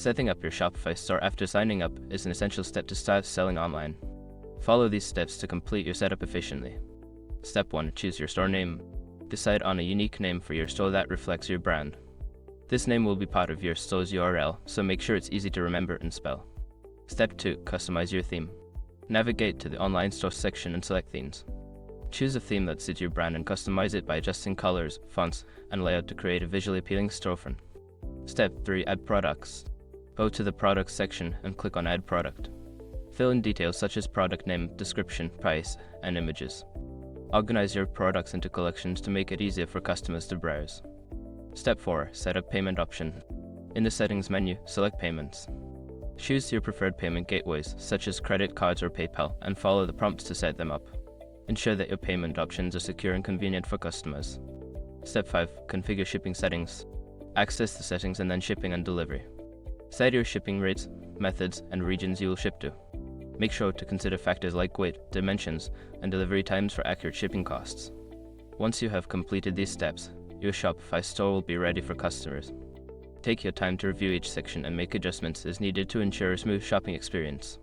Setting up your Shopify store after signing up is an essential step to start selling online. Follow these steps to complete your setup efficiently. Step 1. Choose your store name. Decide on a unique name for your store that reflects your brand. This name will be part of your store's URL, so make sure it's easy to remember and spell. Step 2. Customize your theme. Navigate to the online store section and select themes. Choose a theme that suits your brand and customize it by adjusting colors, fonts, and layout to create a visually appealing storefront. Step 3. Add products. Go to the products section and click on Add Product. Fill in details such as product name, description, price, and images. Organize your products into collections to make it easier for customers to browse. Step 4. Set up payment option. In the settings menu, select payments. Choose your preferred payment gateways, such as credit cards or PayPal, and follow the prompts to set them up. Ensure that your payment options are secure and convenient for customers. Step 5. Configure shipping settings. Access the settings and then shipping and delivery. Set your shipping rates, methods, and regions you will ship to. Make sure to consider factors like weight, dimensions, and delivery times for accurate shipping costs. Once you have completed these steps, your Shopify store will be ready for customers. Take your time to review each section and make adjustments as needed to ensure a smooth shopping experience.